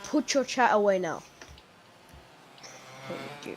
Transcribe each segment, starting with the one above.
Put your chat away now. Thank you.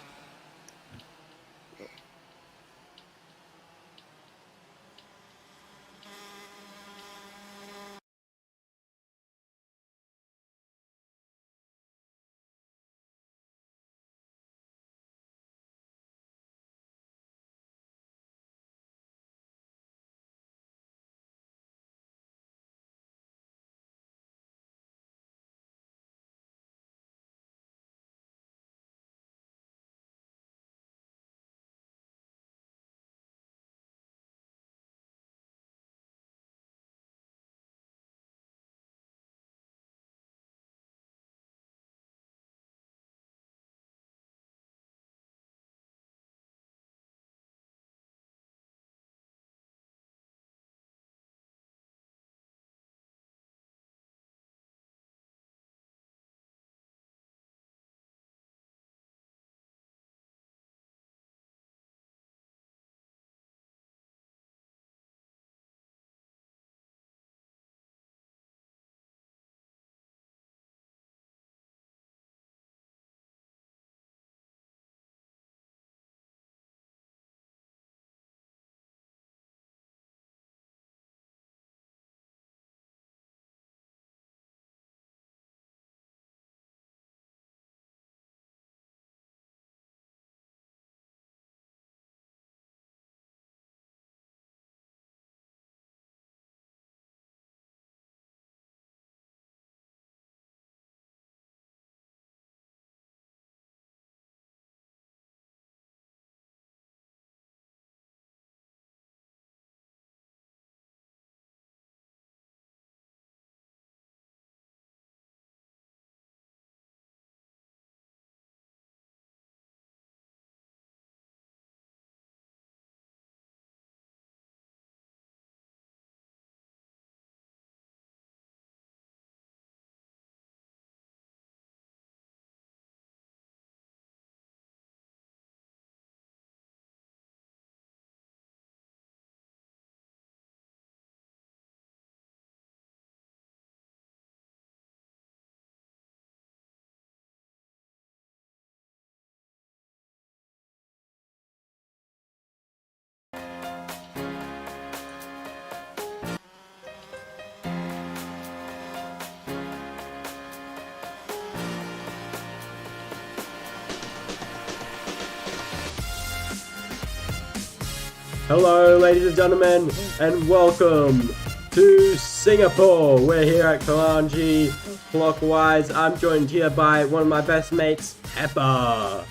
Hello, ladies and gentlemen, and welcome to Singapore. We're here at Kranji, Clockwise. I'm joined here by one of my best mates, Pepa.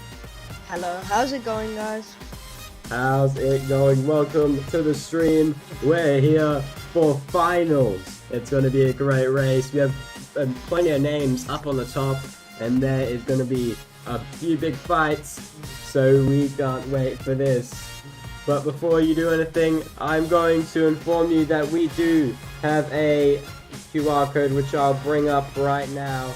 Hello, how's it going, guys? How's it going? Welcome to the stream. We're here for finals. It's going to be a great race. We have plenty of names up on the top, and there is going to be a few big fights, so we can't wait for this. But before you do anything, I'm going to inform you that we do have a QR code, which I'll bring up right now.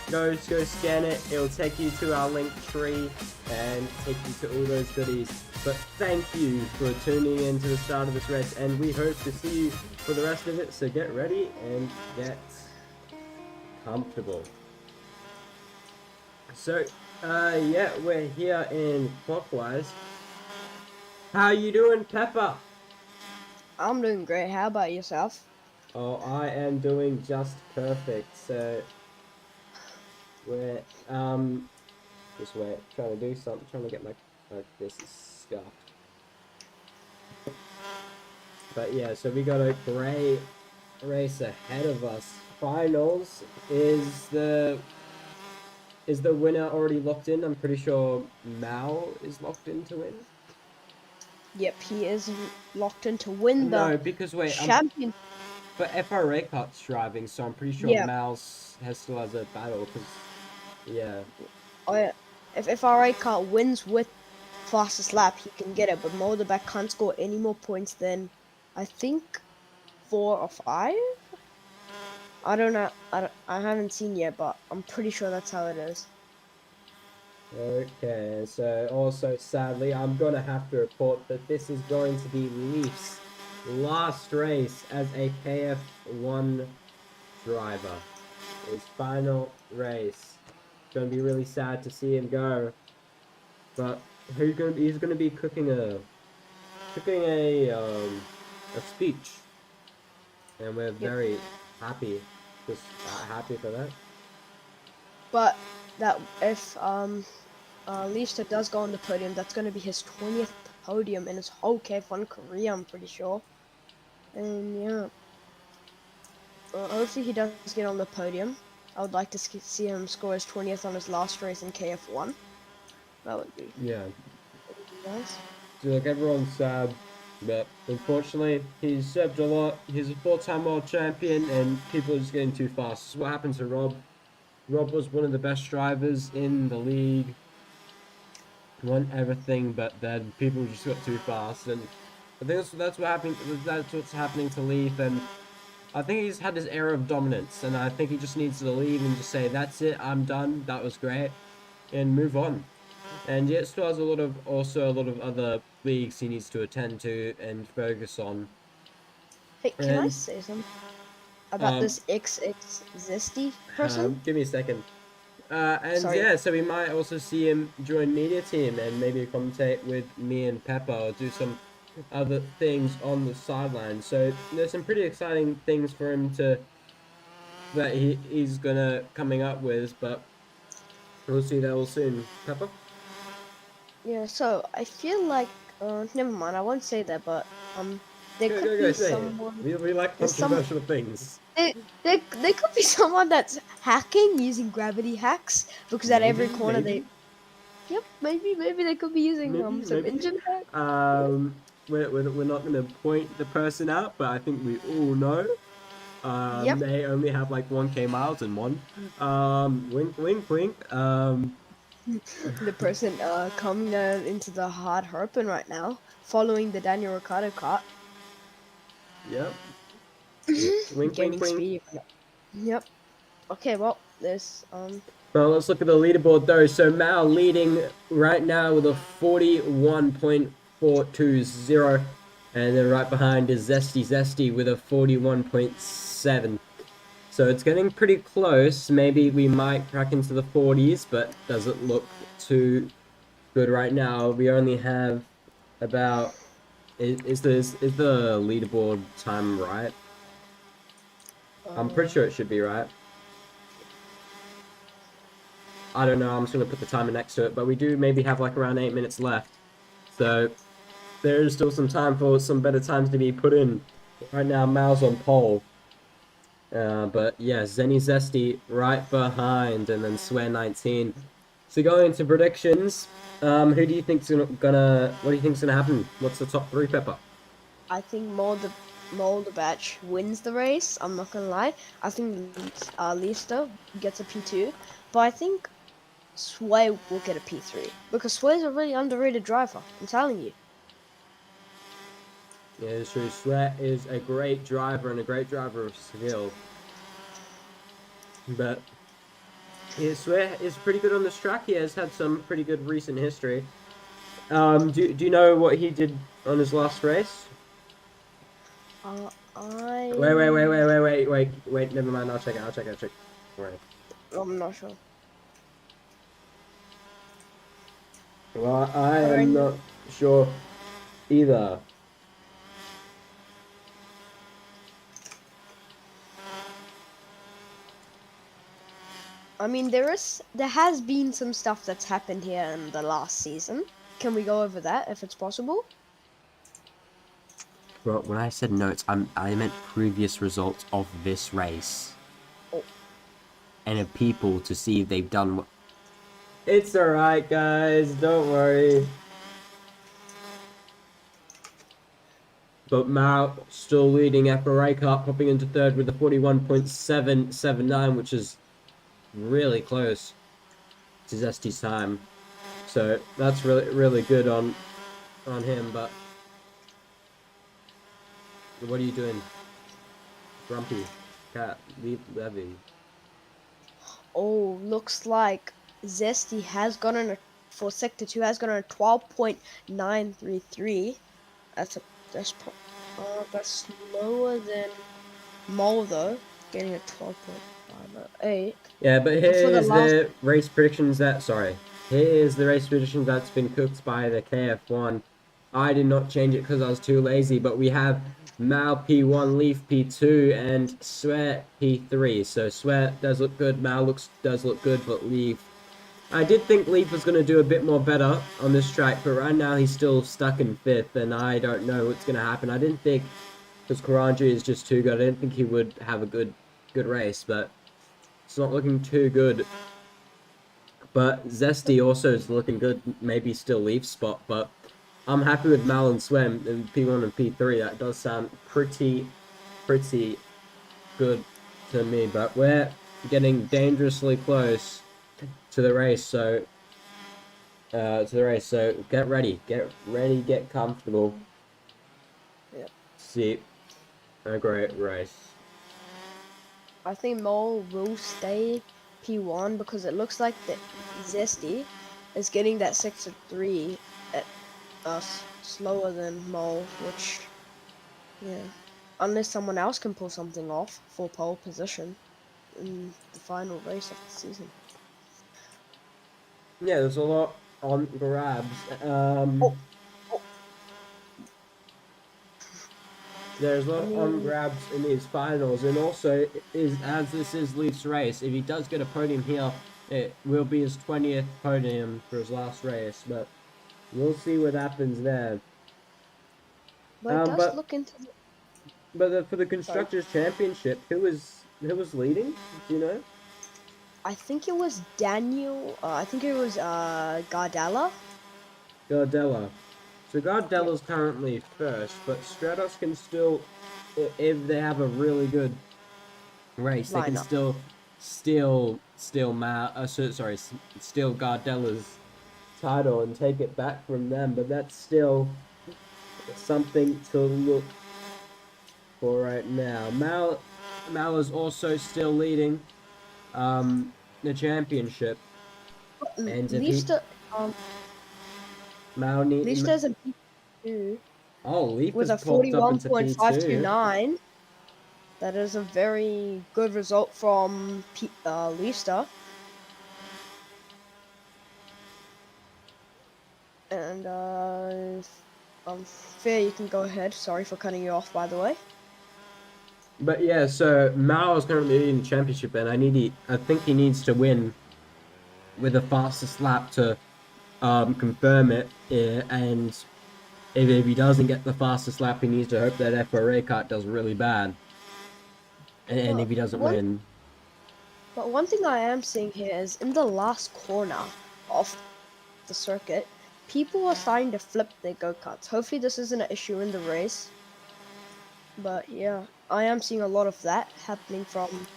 Go scan it. It'll take you to our link tree and take you to all those goodies. But thank you for tuning in to the start of this race, and we hope to see you for the rest of it. So get ready and get comfortable. So, yeah, we're here in Clockwise. How you doing, Pepa? I'm doing great. How about yourself? Oh, I am doing just perfect. So we're just wait, trying to do something, trying to get my this scarf. But yeah, so we got a great race ahead of us. Finals is the winner already locked in? I'm pretty sure Mao is locked in to win. Yep, he is locked in to win the No, because wait, champion. but FRA Cut's driving, so I'm pretty sure Mouse still has a battle, because, yeah. Oh yeah, if FRA car wins with fastest lap, he can get it, but Motorbike can't score any more points than, I think, 4 or 5? I don't know, I haven't seen yet, but I'm pretty sure that's how it is. Okay, so also sadly, I'm gonna have to report that this is going to be Leaf's last race as a KF1 driver. His final race. It's gonna be really sad to see him go. But he's gonna be cooking a speech. And we're Yep. very happy. Just happy for that. But that if Leicester does go on the podium, that's going to be his 20th podium in his whole KF1 career, I'm pretty sure. And yeah, hopefully he does get on the podium. I would like to see him score his 20th on his last race in KF1. That would be nice. So like everyone's sad, but unfortunately he's served a lot. He's a 4-time world champion, and people are just getting too fast. This is what happened to Rob. Rob was one of the best drivers in the league. Won everything, but then people just got too fast, and I think that's what happened. That's what's happening to Leaf, and I think he's had his era of dominance, and I think he just needs to leave and just say, "That's it, I'm done. That was great," and move on. And yet still has a lot of other leagues he needs to attend to and focus on. Hey, can I And say something about this XX Zesty person? give me a second. And Sorry. yeah, so we might also see him join media team and maybe commentate with me and Pepa, or do some other things on the sideline. So there's some pretty exciting things for him that he's gonna coming up with, but we'll see that all soon. Pepa? Yeah, so I feel like, never mind, I won't say that, but, there could Go, be say someone, it. We like there's controversial things. there could be someone that's hacking using gravity hacks, because at every corner yep, maybe they could be using, some Maybe. engine hack. We're not gonna point the person out, but I think we all know. Yep, They only have like 1K miles and one. Wink, wink, wink. the person, coming into the hard Herpen right now, following the Daniel Ricciardo cart, Yep. Wink, gaining wink, wink. speed. Yep. Okay, well, there's, Well, let's look at the leaderboard though. So Mao leading right now with a 41.420, and then right behind is Zesty with a 41.7. So it's getting pretty close. Maybe we might crack into the 40s, but doesn't look too good right now. We only have about... Is the leaderboard time right? I'm pretty sure it should be right. I don't know, I'm just going to put the timer next to it, but we do maybe have like around 8 minutes left. So there is still some time for some better times to be put in. Right now, Mao's on pole. But yeah, Zesty right behind, and then Swear 19. So going into predictions, who do you think's what do you think's gonna happen? What's the top 3, Pepper? I think Molder Batch wins the race. I'm not gonna lie. I think Leicester gets a P2, but I think Sway will get a P3 because Sway's a really underrated driver. I'm telling you. Yeah, it's true. Swear is a great driver and a great driver of skill. But yeah, Swear is pretty good on this track. He has had some pretty good recent history. Do you know what he did on his last race? Wait, never mind, I'll check. Right. I'm not sure. Well, I am not sure either. I mean, there has been some stuff that's happened here in the last season. Can we go over that if it's possible? Well, when I said notes, I meant previous results of this race. Oh. And of people to see if they've done what... It's alright, guys, don't worry. But Mao still leading FRA Cup, popping into third with a 41.779, which is really close to Zesty's time. So that's really good on him, but what are you doing? Grumpy cat, Levi. Oh, looks like Zesty has gotten for sector 2 has gotten a 12.933. That's slower than Mole though. getting a 12.508. Yeah, but But for the here's last, the race predictions that, sorry. Here's the race prediction that's been cooked by the KF1. I did not change it because I was too lazy, but we have Mal P1, Leaf P2, and Sweat P3. So Sweat does look good, Mal does look good, but Leaf... I did think Leaf was going to do a bit more better on this track, but right now he's still stuck in 5th, and I don't know what's going to happen. I didn't think, because Kranji is just too good, I didn't think he would have a good race, but it's not looking too good. But Zesty also is looking good, maybe still Leaf spot, but I'm happy with Mal and Swem in P1 and P3. That does sound pretty good to me, but we're getting dangerously close to the race, so get ready, get comfortable. yeah, See a great race. I think Mole will stay P1 because it looks like that Zesty is getting that sector 3 at slower than Mole, which, yeah, unless someone else can pull something off for pole position in the final race of the season. Yeah, there's a lot on grabs. Oh, oh, There's a I lot on mean, grabs in these finals, and also as this is Leaf's race, if he does get a podium here, it will be his 20th podium for his last race. But we'll see what happens there. but it Um, does but look into the, for the sorry, constructors' championship, who was leading? Do you know? I think it was Daniel, I think it was Gardella. Gardella. So Yep, Gardella's currently first, but Stratos can still, if they have a really good race, they can lineup. still steal Gardella's title and take it back from them, but that's still something to look for right now. Mal is also still leading the championship, and if he Leicester, um, Mal need Leicester's a P2 Leaf with has a popped up into P2. 41.529. That is a very good result from Leicester. And Fair, you can go ahead. Sorry for cutting you off, by the way. But yeah, so Mal is currently leading the championship, and I think he needs to win with the fastest lap to confirm it. And if he doesn't get the fastest lap, he needs to hope that FRA kart does really bad. And But if he doesn't one, win, but one thing I am seeing here is in the last corner of the circuit, people are starting to flip their go-karts. Hopefully this isn't an issue in the race. But yeah, I am seeing a lot of that happening from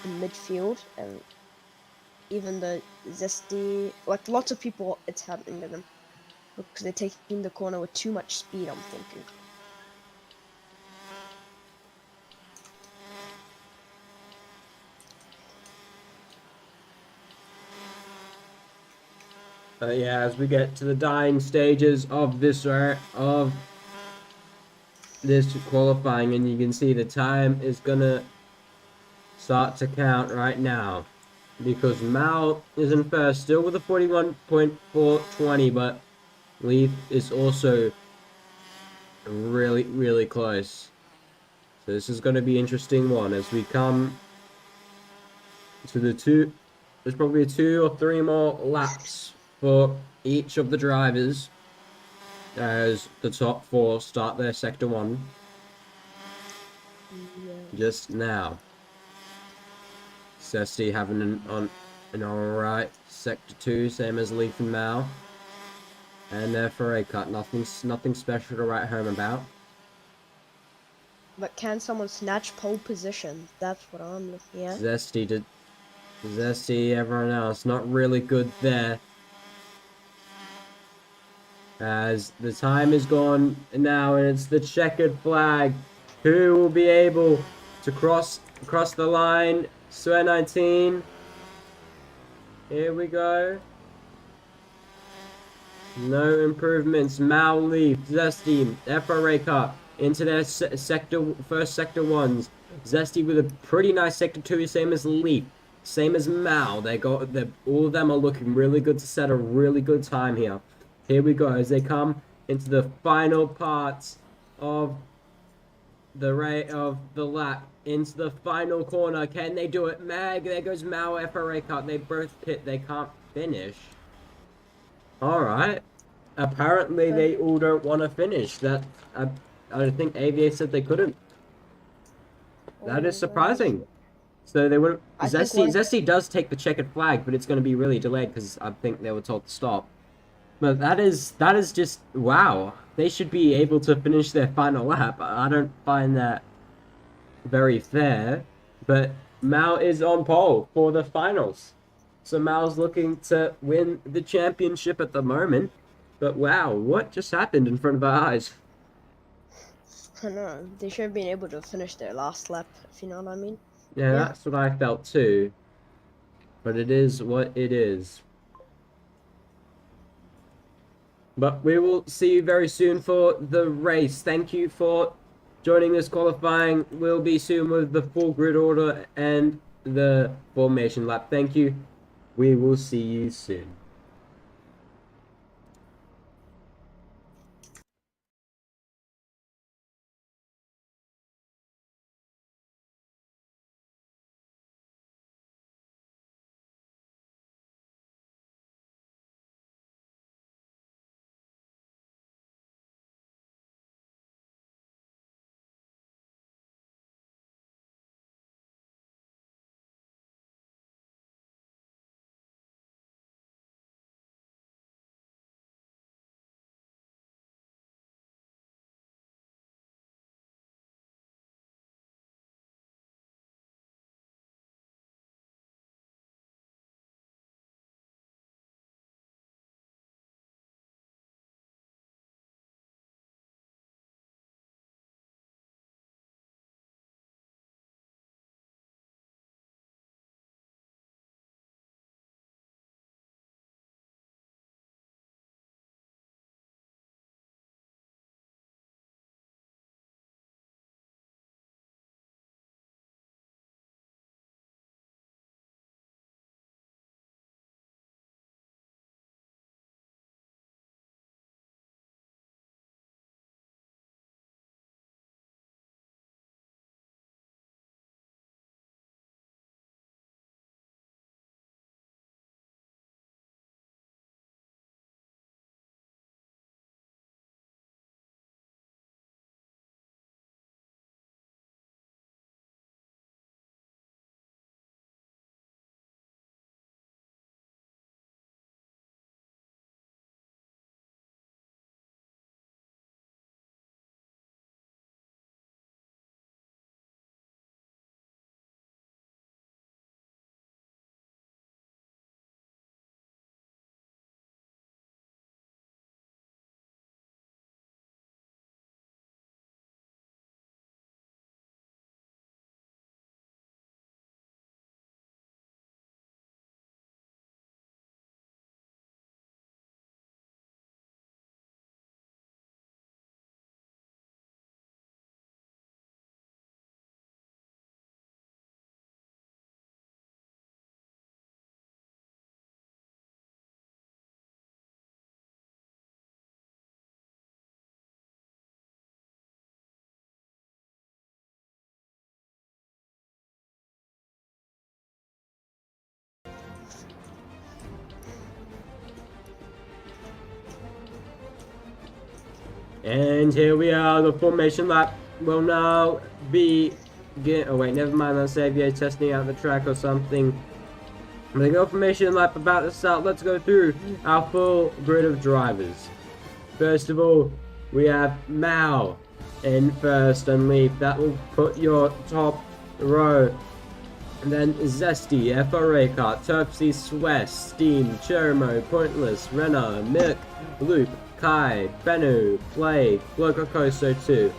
the midfield and even the Zesty, like lots of people, it's happening to them because they're taking the corner with too much speed, I'm thinking. yeah, as we get to the dying stages of this qualifying, and you can see the time is gonna start to count right now, because Mal is in first, still with a 41.420, but Leaf is also really close. So this is going to be an interesting one as we come to the two. There's probably 2 or 3 more laps for each of the drivers as the top 4 start their sector 1 just now. Cesti having an alright sector 2, same as Leaf and Mal. And for a cut, nothing special to write home about. But can someone snatch pole position? That's what I'm looking at. Zesty, everyone else, not really good there. As the time is gone now, and it's the checkered flag. Who will be able to cross the line? Swear 19. Here we go. No improvements. Mal Leaf, Zesty, FRA Cup into their first sector 1s. Zesty with a pretty nice sector 2, same as Leaf, same as Mal. All of them are looking really good to set a really good time here. Here we go as they come into the final parts of the lap, into the final corner. Can they do it? There goes Mal, FRA cut. They both pit. They can't finish. All right. Apparently, they all don't want to finish. I don't think AVA said they couldn't. That is surprising. So they would. Zesty does take the checkered flag, but it's going to be really delayed because I think they were told to stop. But that is just wow. They should be able to finish their final lap. I don't find that very fair. But Mal is on pole for the finals. So Mal's looking to win the championship at the moment. But wow, what just happened in front of our eyes? I know. They should have been able to finish their last lap, if you know what I mean. Yeah, that's what I felt too. But it is what it is. But we will see you very soon for the race. Thank you for joining this qualifying. We'll be soon with the full grid order and the formation lap. Thank you. We will see you soon. And here we are, the formation lap will now begin. Oh wait, never mind, that's Xavier testing out the track or something. The formation lap about to start. Let's go through our full grid of drivers. First of all, we have Mal in first and Leaf. That will put your top row. And then Zesty, FRA Kart, Turpsy, Swess, Steam, Cherimo, Pointless, Renner, Mick, Loop, Kai, Benu, Play, Lococoso 2,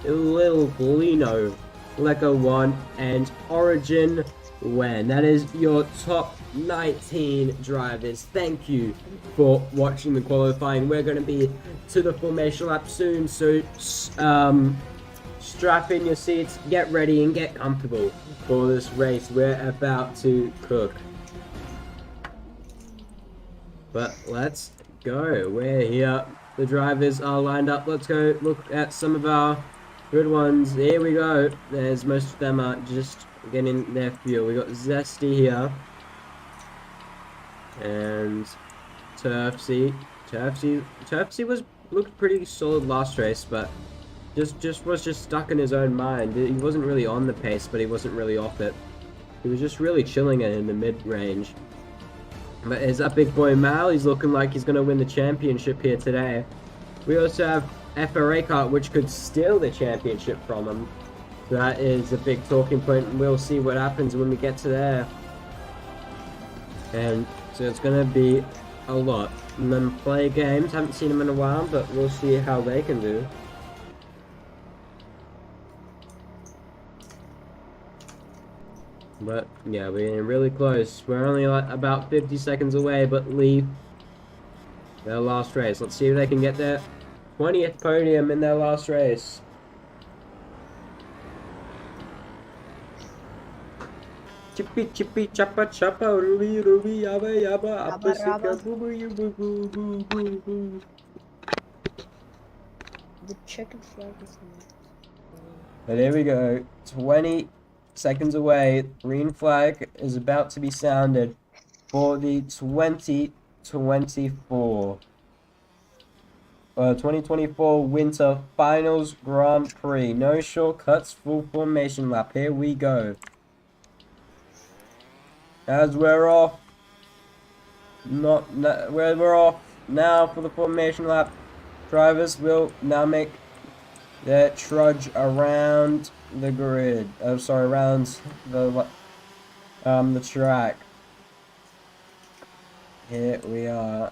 Lil Lino, Leco 1, and Origin When. That is your top 19 drivers. Thank you for watching the qualifying. We're going to be to the formation lap soon, so strap in your seats, get ready and get comfortable for this race. We're about to cook. But let's go. We're here. The drivers are lined up. Let's go look at some of our good ones. Here we go. There's most of them are just getting their fuel. We got Zesty here. And Turfsy. Turfsy looked pretty solid last race, but was stuck in his own mind. He wasn't really on the pace, but he wasn't really off it. He was just really chilling it in the mid-range. But there's that big boy Mal. He's looking like he's going to win the championship here today. We also have FRA Kart, which could steal the championship from him. So that is a big talking point, and we'll see what happens when we get to there. And so it's going to be a lot. And then play games. Haven't seen them in a while, but we'll see how they can do. But yeah, we're getting really close. We're only like about 50 seconds away, but Lee, their last race. Let's see if they can get their 20th podium in their last race. Chippy chippy choppa choppa ruby ruby yabba yabba apasika boo boo boo boo boo boo boo. The checkered flag is in. But there we go. 20 seconds away. Green flag is about to be sounded for the 2024 Winter Finals Grand Prix. No shortcuts, full formation lap. Here we go. As we're off. We're off now for the formation lap. Drivers will now make their trudge around the grid. Oh, sorry, around the track. Here we are.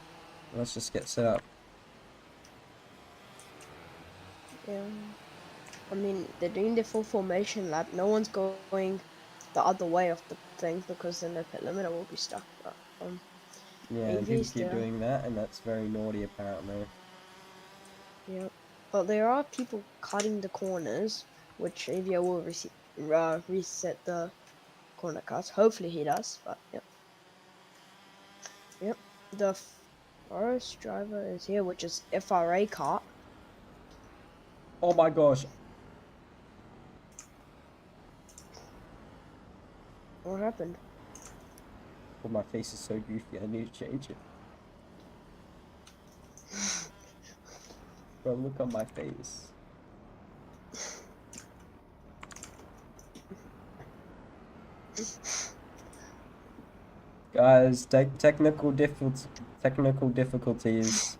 Let's just get set up. Yeah. I mean, they're doing the full formation lap. No one's going the other way of the thing because then the pit limiter will be stuck. But, yeah, people keep doing that, and that's very naughty apparently. Yeah. But there are people cutting the corners, which Avia will reset the corner cuts. Hopefully he does, but yep. Yep. The first driver is here, which is FRA Kart. Oh my gosh. What happened? Well, my face is so goofy, I need to change it. Bro, look on my face. Guys, technical difficulties.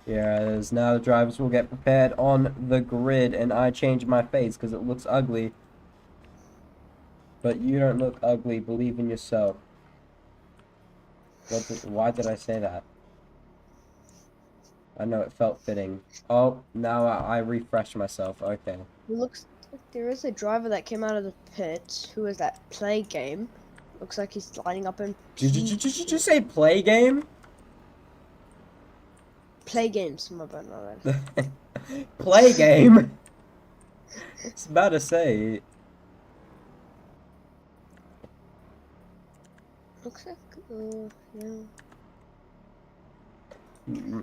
Yeah, as now the drivers will get prepared on the grid, and I change my face because it looks ugly. But you don't look ugly, believe in yourself. Why did I say that? I know it felt fitting. Oh, now I refreshed myself, okay. It looks like there is a driver that came out of the pits. Who is that? Play game. Looks like he's lining up in... Did you just say play game? Play games, my bad. Play game? It's about to say... Looks like, yeah.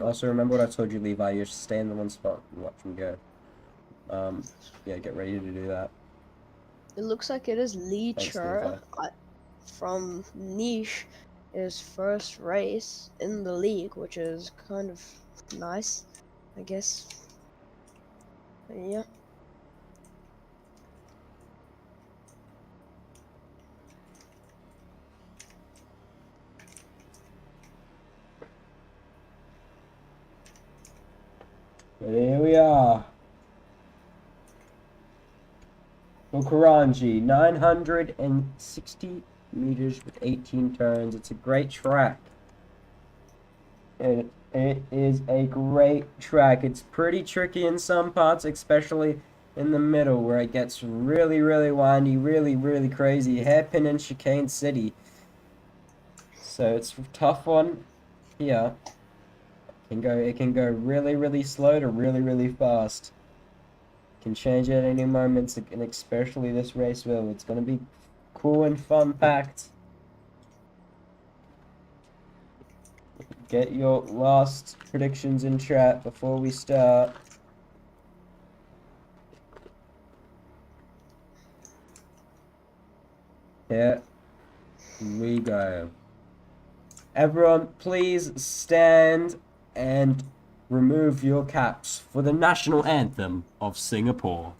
Also, remember what I told you, Levi. You should stay in the one spot and watch him go. Yeah, get ready to do that. It looks like it is Leacher Thanks, from Niche, his first race in the league, which is kind of nice, I guess. Yeah. Here we are. For Kranji, 960 meters with 18 turns. It's a great track. It is a great track. It's pretty tricky in some parts, especially in the middle where it gets really, really windy, really, really crazy. Hairpin and Chicane City. So it's a tough one here. It can go really, really slow to really, really fast. Can change at any moment, and especially this race will. It's gonna be cool and fun packed. Get your last predictions in chat before we start. Here we go. Everyone, please stand and remove your caps for the national anthem of Singapore.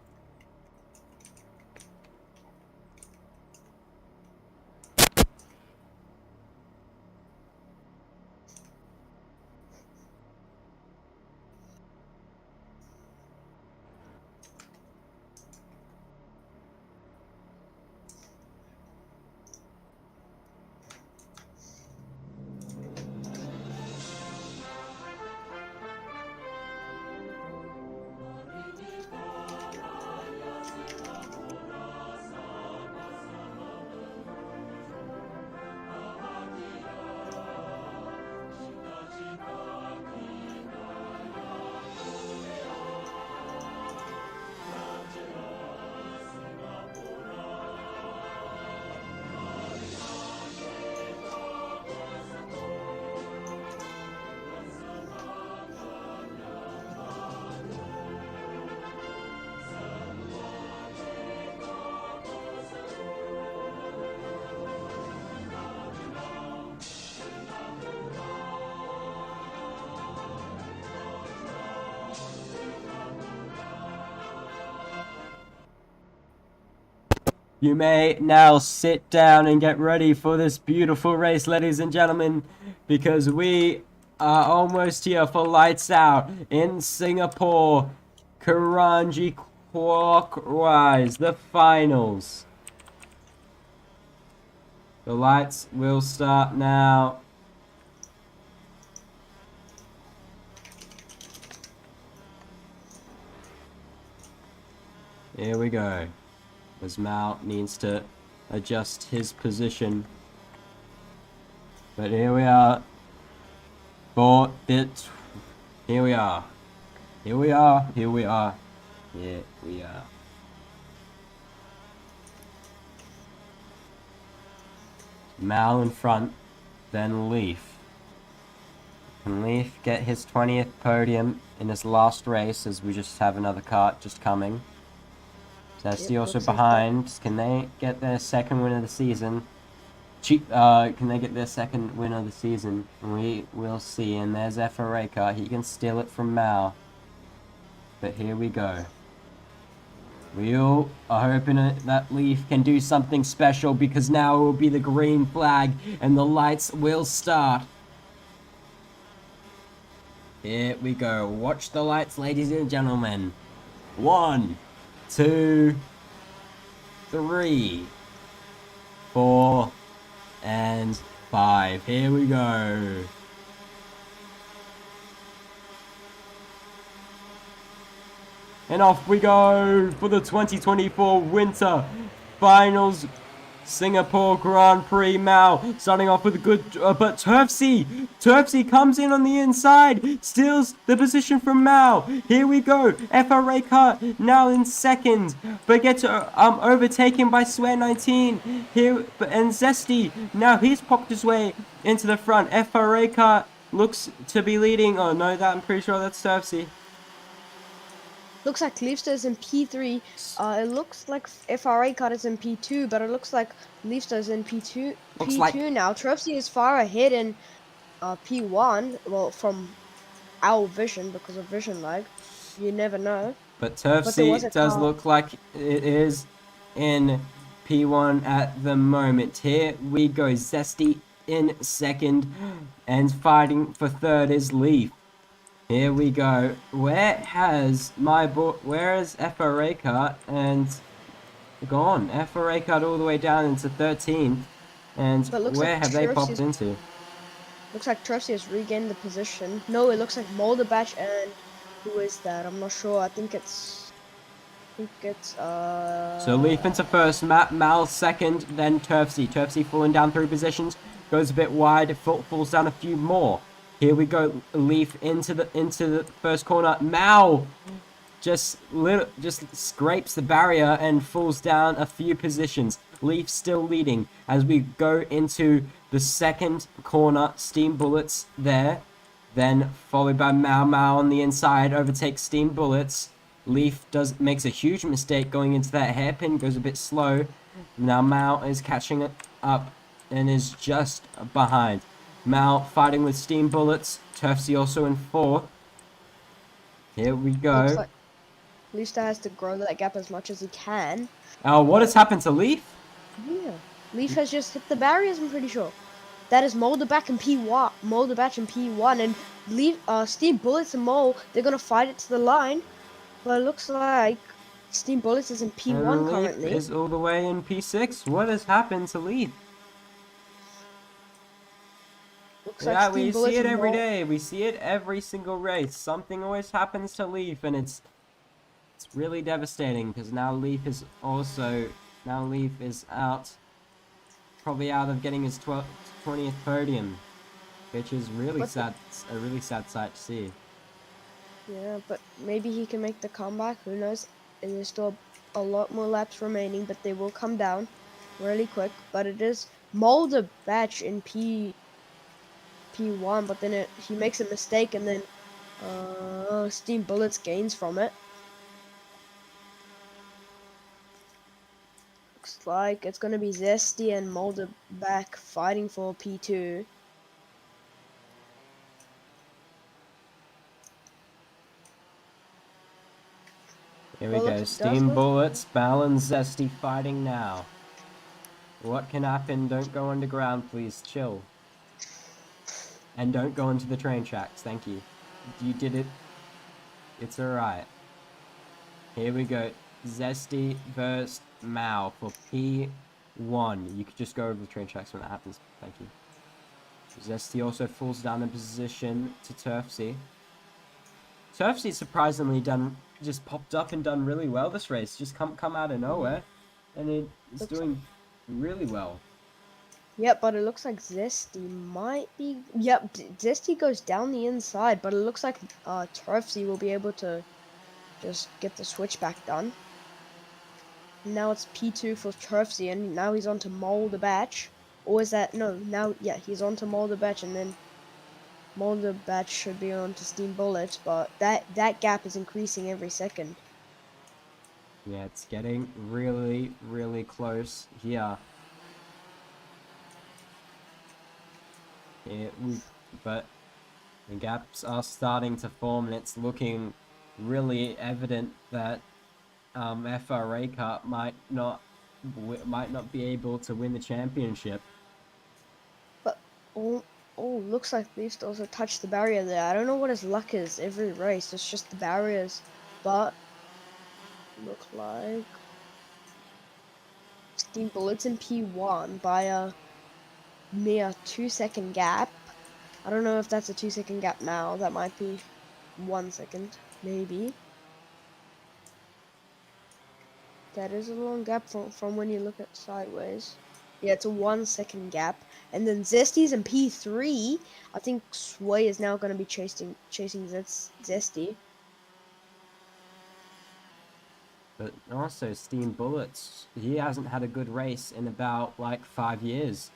You may now sit down and get ready for this beautiful race, ladies and gentlemen, because we are almost here for lights out in Singapore. Kranji Clockwise, the finals. The lights will start now. Here we go. As Mal needs to adjust his position. But here we are. Here we are. Here we are. Here we are. Here we are. Mal in front, then Leaf. Can Leaf get his 20th podium in his last race, as we just have another kart just coming? Zesty also behind. Can they get their second win of the season? Can they get their second win of the season? We will see. And there's FRA. He can steal it from Mal. But here we go. We all are hoping that Leaf can do something special, because now it will be the green flag and the lights will start. Here we go. Watch the lights, ladies and gentlemen. 1, 2, 3, 4, and 5. Here we go. And off we go for the 2024 Winter Finals Singapore Grand Prix. Mal starting off with a good, but Turfsy comes in on the inside, steals the position from Mal. Here we go. FRA car now in second, but gets overtaken by Swear 19 here, and Zesty now he's popped his way into the front. FRA car looks to be leading. Oh no, I'm pretty sure that's Turfsy. Looks like Leafster is in P3. It looks like FRA cut is in P2, but it looks like Leafster is in P2. P2 now. Trupsy is far ahead in P1. Well, from our vision, because of vision lag. You never know. But Turfsy does look like it is in P1 at the moment. Here we go. Zesty in second, and fighting for third is Leaf. Here we go. Where is FRA cut and gone? FRA cut all the way down into 13th, and where have they popped into? Looks like Trusty has regained the position. No, it looks like Molderbach, and who is that? I'm not sure. I think it's So Leaf into first, Mal second, then Turfsy. Turfsy falling down 3 positions. goes a bit wide, falls down a few more. Here we go, Leaf into the first corner. Mao just scrapes the barrier and falls down a few positions. Leaf still leading as we go into the second corner. Steam Bullets there, then followed by Mao on the inside, overtakes Steam Bullets. Leaf makes a huge mistake going into that hairpin, goes a bit slow. Now Mao is catching it up and is just behind. Mao fighting with Steam Bullets. Turfsy also in fourth. Here we Looks go. like Leicester has to grow that gap as much as he can. What has happened to Leaf? Yeah. Leaf has just hit the barriers, I'm pretty sure. That is Molderback and P1. Molderback and P1 and Leaf, Steam Bullets and Mole, they're gonna fight it to the line. But it looks like Steam Bullets is in P1 And Leaf currently. is all the way in P6. What has happened to Leaf? Looks Yeah, like Steam we Bullets see it and every Mole. day. We see it every single race. Something always happens to Leaf, and it's really devastating because now Leaf is out, probably out of getting his 20th podium, which is really sad. A really sad sight to see. Yeah, but maybe he can make the comeback. Who knows? And there's still a lot more laps remaining, but they will come down really quick. But it is Molder Batch in P1, but then he makes a mistake, and then Steam Bullets gains from it. Looks like it's gonna be Zesty and Molder back fighting for P2. Here we go. Steam Bullets, Balance, Zesty fighting now. What can happen? Don't go underground, please. Chill. And don't go into the train tracks. Thank you. You did it. It's alright. Here we go. Zesty versus Mao for P1. You could just go over the train tracks when that happens. Thank you. Zesty also falls down in position to Turfsy. Turfsy surprisingly just popped up and done really well this race. Just come out of nowhere. And it's doing really well. Yep, but it looks like Zesty might be... Yep, Zesty goes down the inside, but it looks like Turfsy will be able to just get the switchback done. Now it's P2 for Turfsy, and now he's on to Molder Batch. Or is that... No, now... Yeah, he's on to Molder Batch, and then Molder Batch should be on to Steam Bullets, but that gap is increasing every second. Yeah, it's getting really, really close here. But the gaps are starting to form, and it's looking really evident that FRA Cup might not be able to win the championship. But looks like Leafs also touched the barrier there. I don't know what his luck is every race. It's just the barriers, but look like Steam Bullets in P1 by a mere 2-second gap. I don't know if that's a 2-second gap now. That might be 1 second, maybe. That is a long gap from when you look at sideways. Yeah, it's a 1-second gap. And then Zesty's in P3. I think Sway is now going to be chasing Zesty. But also Steam Bullets, he hasn't had a good race in about like 5 years.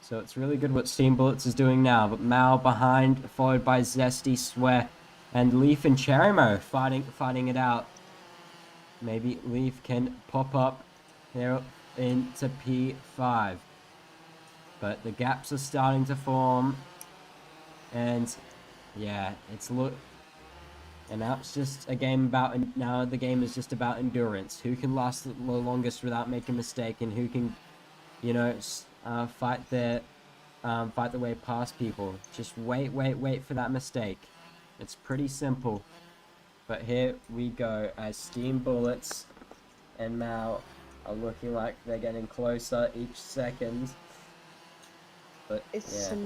So it's really good what Steam Bullets is doing now. But Mao behind, followed by Zesty, Swear, and Leaf and Cherimo fighting it out. Maybe Leaf can pop up here into P5. But the gaps are starting to form. And yeah, and now it's just a game now the game is just about endurance. Who can last the longest without making a mistake, and who can, you know, fight their way past people. Just wait for that mistake. It's pretty simple. But here we go as Steam Bullets and Mao are looking like they're getting closer each second. But It's yeah.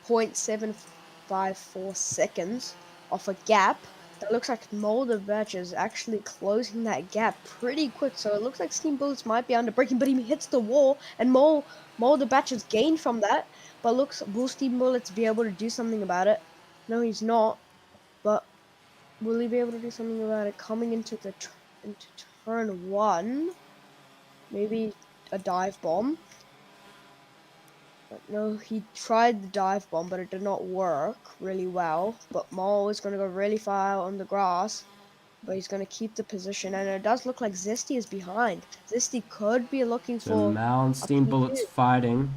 0.754 seconds off a gap. That looks like Molder Batch is actually closing that gap pretty quick. So it looks like Steam Bullets might be under braking, but he hits the wall, and Molder Batch has gained from that. But will Steam Bullets be able to do something about it? No, he's not. But will he be able to do something about it coming into into turn one? Maybe a dive bomb. But no, he tried the dive bomb, but it did not work really well. But Mole is going to go really far out on the grass. But he's going to keep the position. And it does look like Zesty is behind. Zesty could be looking So for Mal and a Steam P2. Bullets fighting.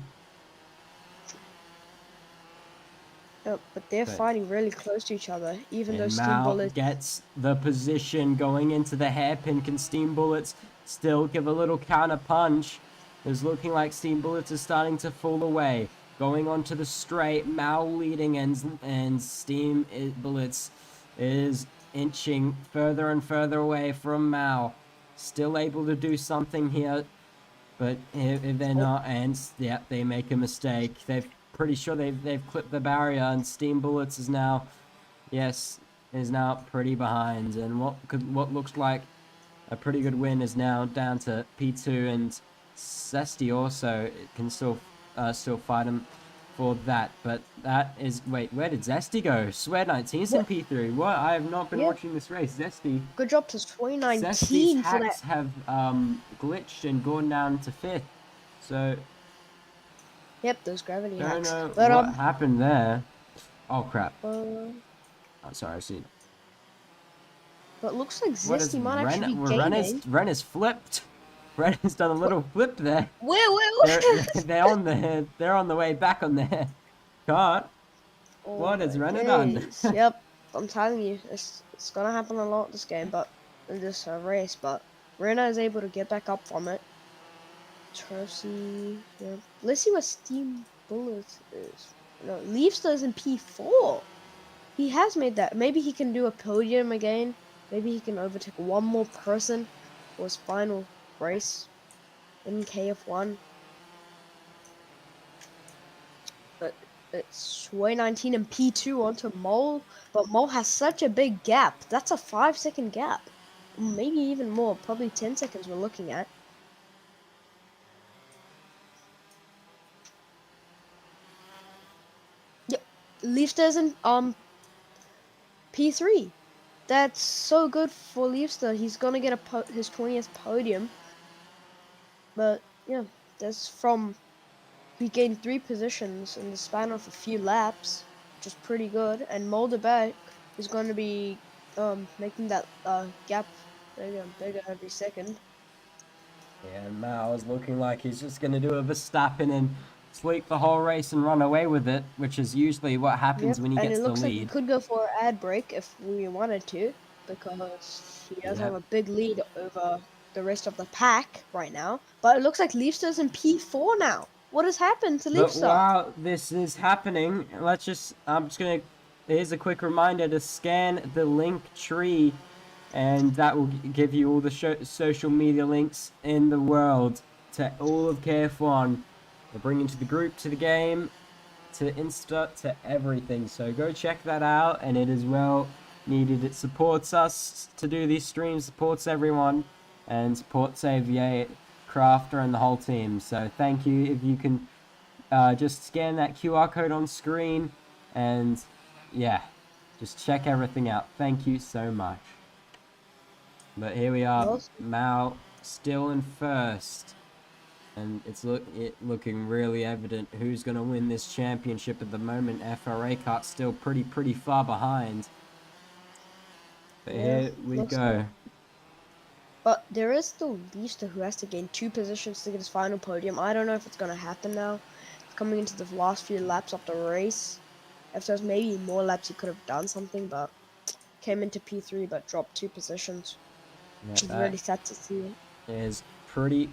But they're But fighting really close to each other. Even though And Steam Mal Bullets... gets the position going into the hairpin. Can Steam Bullets still give a little counter punch? It's looking like Steam Bullets are starting to fall away. Going onto the straight, Mal leading, and Steam Bullets is inching further and further away from Mal. Still able to do something here, but if they're not, and yeah, they make a mistake. They're pretty sure they've clipped the barrier, and Steam Bullets is now... Yes, is now pretty behind, and what looks like a pretty good win is now down to P2, and Zesty also can still fight him for that. But that is... Wait, where did Zesty go? Swear 19's in P3. What? I have not been watching this race. Zesty. Good job to Zesty's 2019 for that. hacks have glitched and gone down to 5th. So Yep, those gravity don't hacks. know But what happened there. Oh crap. Oh, sorry, I see. But it looks like Zesty might actually be gaining. Ren is flipped. Ren has done a little flip there. Where? They're on the way back on their cart. Oh What has my Ren done? days. Yep, I'm telling you, it's gonna happen a lot this game, but in this race. But Rena is able to get back up from it. Turfsy, yeah. Let's see what Steam Bullets is. No, Leafster's in P4. He has made that. Maybe he can do a podium again. Maybe he can overtake one more person for his final race in KF1. But it's Way 19 and P2 onto Mole. But Mole has such a big gap. That's a 5-second gap. Maybe even more. Probably 10 seconds we're looking at. Yep. Leafster's in P3. That's so good for Leafster. He's gonna get his 20th podium. But yeah, that's from... We gained 3 positions in the span of a few laps, which is pretty good. And Molderbeck is going to be making that gap bigger every second. Yeah, Mao is looking like he's just going to do a Verstappen and sweep the whole race and run away with it, which is usually what happens when he gets the lead. And it looks like we could go for an ad break if we wanted to, because he does have a big lead over the rest of the pack right now. But it looks like Leafster's in P4 now. What has happened to Leafster? But while this is happening, I'm just gonna... Here's a quick reminder to scan the link tree, and that will give you all the social media links in the world to all of KF1. We'll bring you to the group, to the game, to Insta, to everything. So go check that out, and it is well needed. It supports us to do these streams, supports everyone, and supports Xavier, Crafter, and the whole team. So thank you. If you can just scan that QR code on screen, and yeah, just check everything out. Thank you so much. But here we are, Mao still in first, and it's looking really evident who's going to win this championship at the moment. FRA Kart's still pretty far behind. But here we go. But there is still Leafster who has to gain 2 positions to get his final podium. I don't know if it's going to happen now. Coming into the last few laps of the race. If there's maybe more laps, he could have done something, but came into P3 but dropped 2 positions. Yeah, which is really sad to see. It is pretty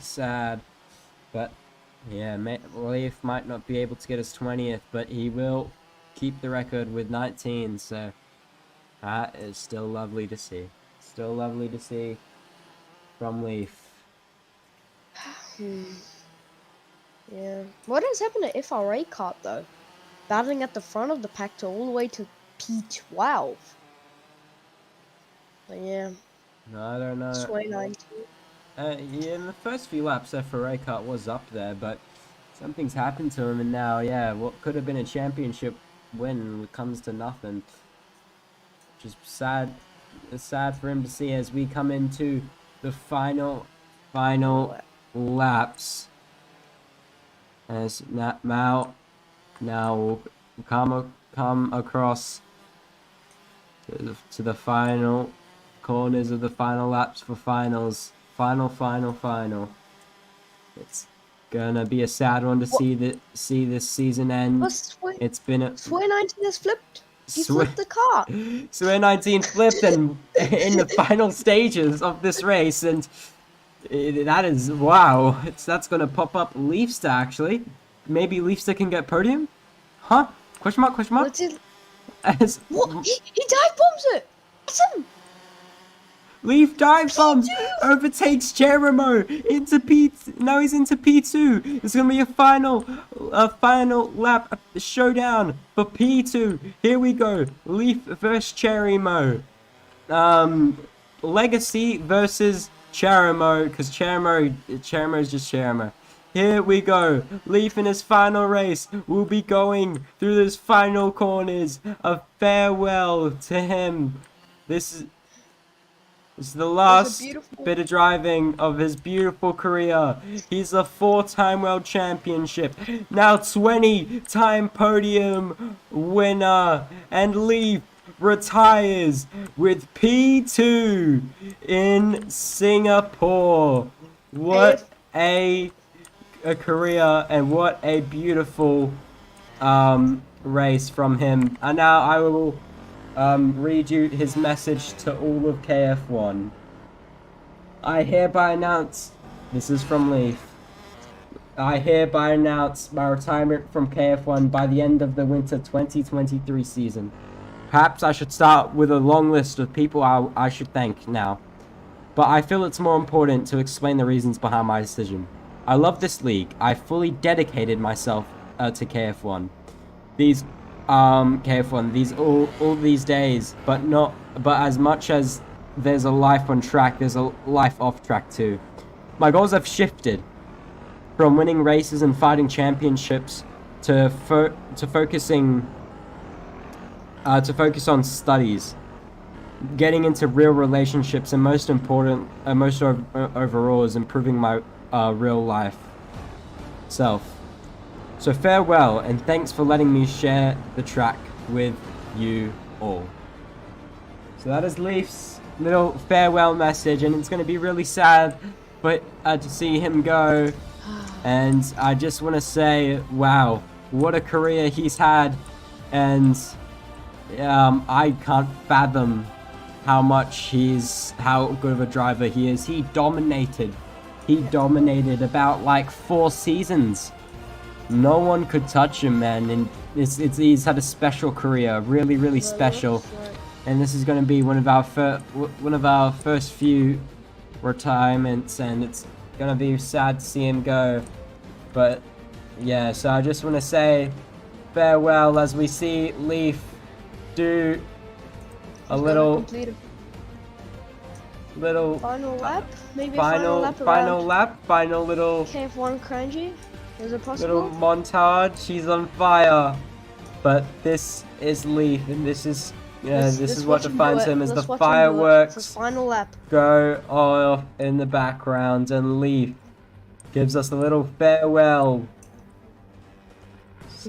sad. But yeah, Leaf might not be able to get his 20th, but he will keep the record with 19, so that is still lovely to see. Still lovely to see from Leaf. Yeah. What has happened to FRA Kart though? Battling at the front of the pack to all the way to P12. But yeah, I don't know. 2019. Yeah, in the first few laps, Ferrari car was up there, but something's happened to him, and now, yeah, what could have been a championship win comes to nothing. Which is sad. It's sad for him to see as we come into the final laps. As now will come across to the final corners of the final laps for finals. Final. It's gonna be a sad one to see this season end. It's been a 2019 has flipped. He Swe- flipped the car. Swear 19 flipped and in the final stages of this race, and that is wow. That's gonna pop up Leafster actually. Maybe Leafster can get podium? Huh? Question mark? Let's see. As What? He dive bombs it. That's him. Leaf dive bombs overtakes Jeremo into P. Now he's into P2. It's gonna be a final lap showdown for P2. Here we go. Leaf versus Cherimo. Legacy versus Cherimo, because Cherimo is just Cherimo. Here we go. Leaf in his final race will be going through those final corners. A farewell to him. This is the last bit of driving of his beautiful career. He's a 4-time world championship, now 20-time podium winner, and Leaf retires with P2 in Singapore. What a career, and what a beautiful race from him. And now I will read you his message to all of KF1. I hereby announce, this is from Leaf, I hereby announce my retirement from KF1 by the end of the winter 2023 season. Perhaps I should start with a long list of people I should thank now, but I feel it's more important to explain the reasons behind my decision. I love this league. I fully dedicated myself to KF1. These KF1 these all these days, but as much as there's a life on track, there's a life off track too. My goals have shifted from winning races and fighting championships to focus on studies, getting into real relationships, and most overall is improving my real life self. So farewell, and thanks for letting me share the track with you all. So that is Leaf's little farewell message, and it's going to be really sad but to see him go. And I just want to say, wow, what a career he's had, and I can't fathom how good of a driver he is. He dominated about like 4 seasons. No one could touch him, man, and he's had a special career, really special. And this is going to be one of our first few retirements, and it's going to be sad to see him go. But yeah, so I just want to say farewell as we see Leaf do a little final lap, maybe final lap, final little KF1 Kranji. Is it possible? Little montage. He's on fire, but this is Leaf, and this is what defines him as the fireworks final lap. Go off in the background, and Leaf gives us a little farewell.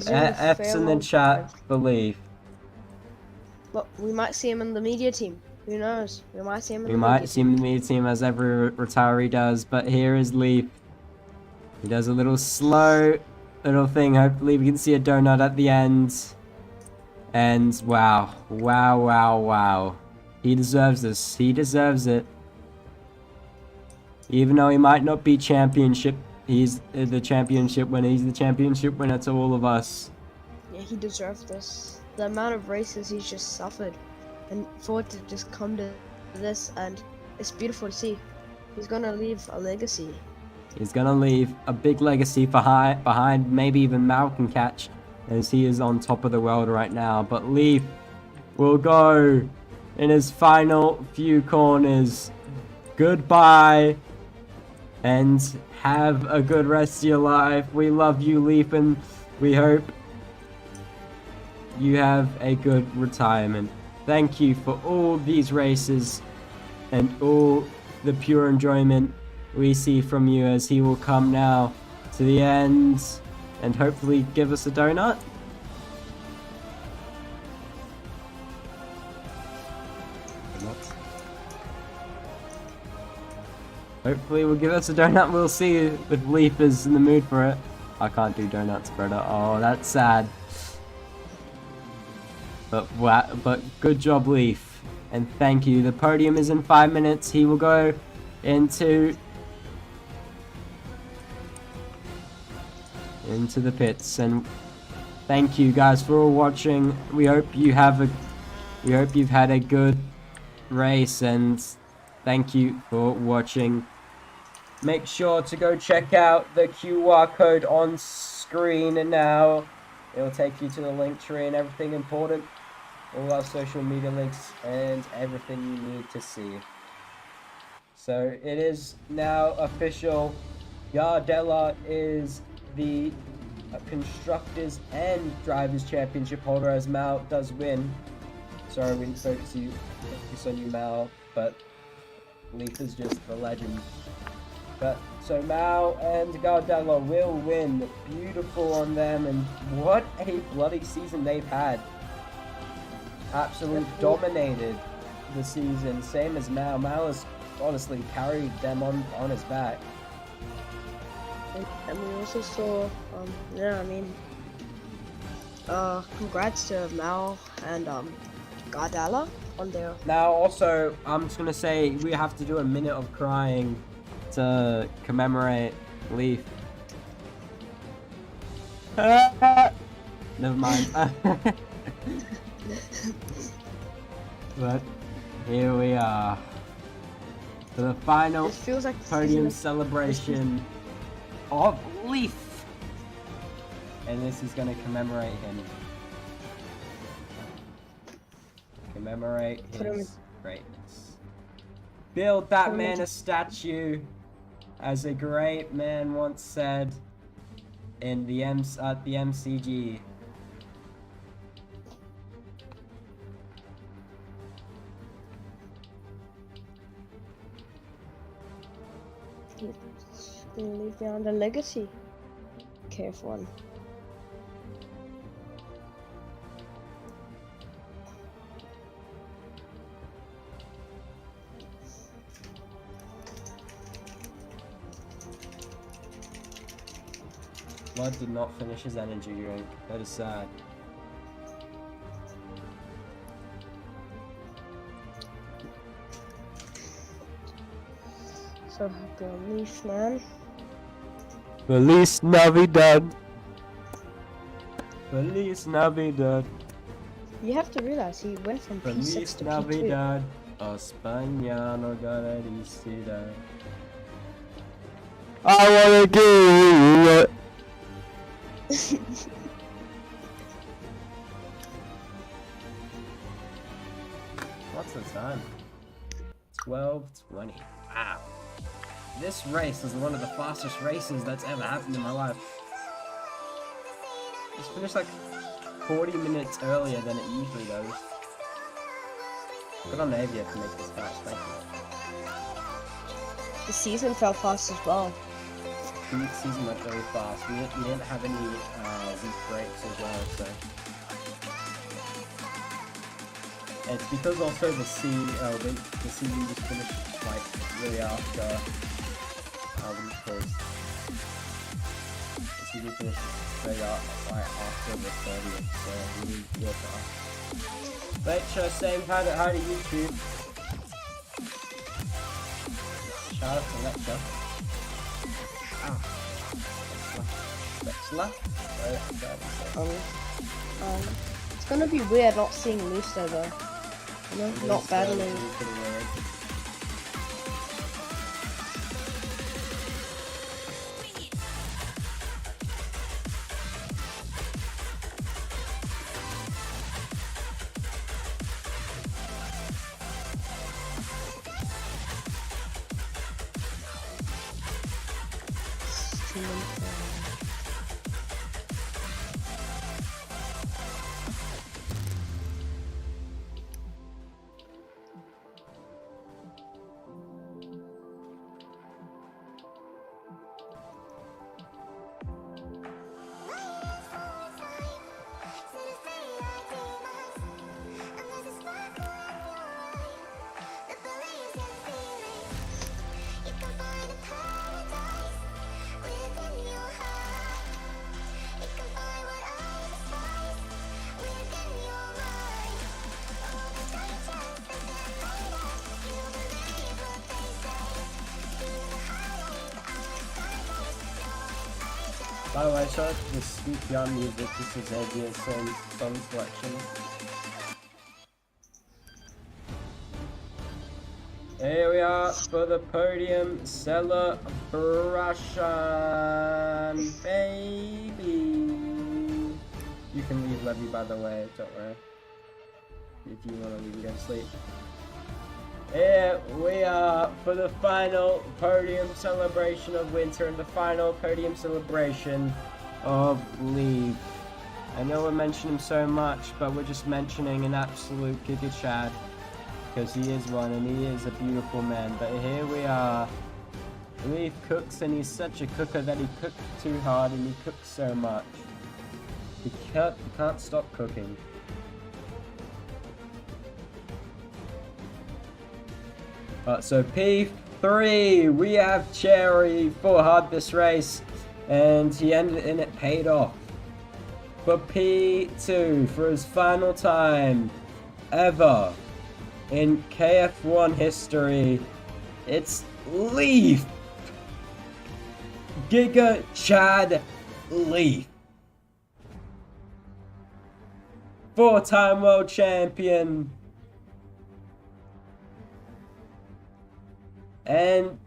F's in the chat for Leaf. But we might see him in the media team. Who knows? We might see him in the media team as every retiree does. But here is Leaf. He does a little slow little thing. Hopefully we can see a donut at the end. And wow. He deserves this. He deserves it. Even though he might not be championship, he's the championship winner. He's the championship winner to all of us. Yeah, he deserves this. The amount of races he's just suffered, and for it to just come to this, and it's beautiful to see. He's gonna leave a legacy. He's gonna leave a big legacy behind maybe even Malcolm Catch, as he is on top of the world right now. But Leaf will go in his final few corners. Goodbye, and have a good rest of your life. We love you, Leaf, and we hope you have a good retirement. Thank you for all these races and all the pure enjoyment we see from you, as he will come now to the end and hopefully give us a donut. Hopefully we'll give us a donut. We'll see if Leaf is in the mood for it. I can't do donuts, brother. Oh, that's sad. But good job, Leaf, and thank you. The podium is in 5 minutes. He will go into the pits, and thank you guys for all watching. We hope you've had a good race, and thank you for watching. Make sure to go check out the QR code on screen now. It'll take you to the link tree and everything important. All our social media links and everything you need to see. So it is now official. Gardella is the Constructors and Drivers Championship holder, as Mal does win. Sorry, we didn't focus on you, Mal, but Leaf is just the legend. But so Mal and Gardella will win. Beautiful on them, and what a bloody season they've had. Absolutely dominated the season, same as Mal. Mal has honestly carried them on his back. And we also saw, congrats to Mal and Gardella on their. Now, also, I'm just gonna say we have to do a minute of crying to commemorate Leaf. Never mind. But here we are for the final podium celebration of Leaf, and this is going to commemorate him. Commemorate his greatness. Build that man a statue, as a great man once said in the MCG. Gonna leave behind a legacy. KF1. Blood did not finish his energy drink. That is sad. So happy on Leaf, man. Feliz Navidad. Feliz Navidad. You have to realize he went from P6 Feliz to Navidad. España no agradecida. I wanna do it. What's the time? 12:20. Wow. This race is one of the fastest races that's ever happened in my life. It's finished like 40 minutes earlier than it usually does. Good on Navia to make this fast, thank you. The season felt fast as well. The season went very fast. We didn't have any week breaks as well, so. It's because also the season just finished like really after the season finished straight up right after the 30th, so really real fast. Lecture saying hi to YouTube. Shout out to Lecture. It's gonna be weird not seeing Lucio though. You know, not battling. minutes. By the way, sorry for the speak beyond music, this is ABS's song selection. Here we are for the podium celebration, baby. You can leave Levi, by the way, don't worry. If you want to leave and go to sleep. Here we are for the final podium celebration of winter and the final podium celebration of Levi. I know we're mentioning him so much, but we're just mentioning an absolute Giga Chad. Because he is one and he is a beautiful man. But here we are. Levi cooks and he's such a cooker that he cooks too hard and he cooks so much. He can't stop cooking. So P3, we have Cherry for hard this race, and he ended and it paid off. For P2, for his final time ever in KF1 history, it's Levi. Giga Chad Levi. 4-time world champion. And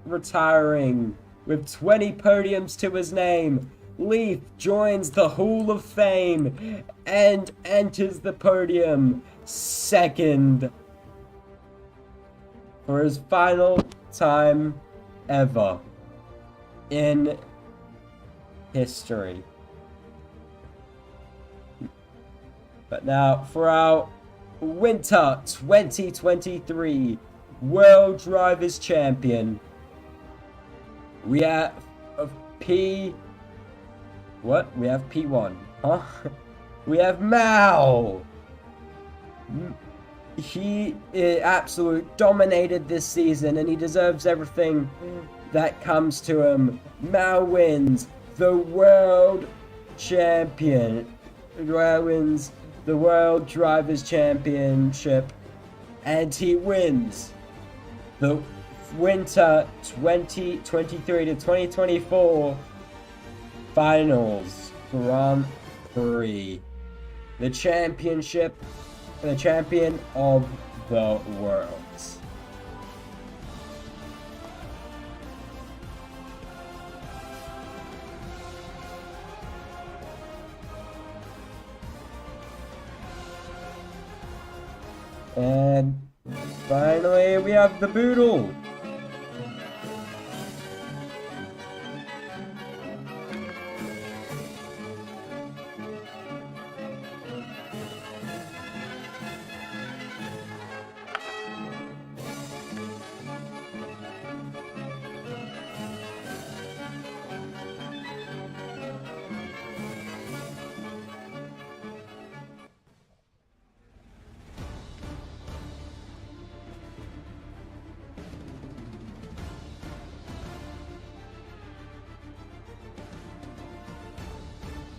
retiring with 20 podiums to his name, Levi joins the Hall of Fame and enters the podium second for his final time ever in history. But now for our winter 2023 World Drivers Champion, we have We have P1, huh? We have Mal. He absolutely dominated this season and he deserves everything that comes to him. Mal wins the World Champion. Mal wins the World Drivers Championship and he wins the winter 2023 to 2024 finals Grand Prix. The championship, the champion of the world. And finally, we have the Boodle.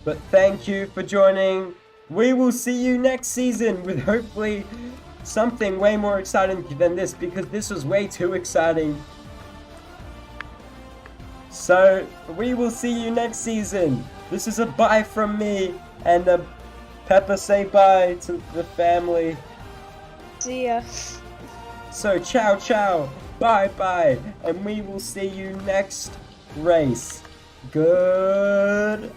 But thank you for joining. We will see you next season with hopefully something way more exciting than this, because this was way too exciting. So we will see you next season. This is a bye from me, and Pepa, say bye to the family. See ya. So ciao ciao, bye bye, and we will see you next race. Goodbye.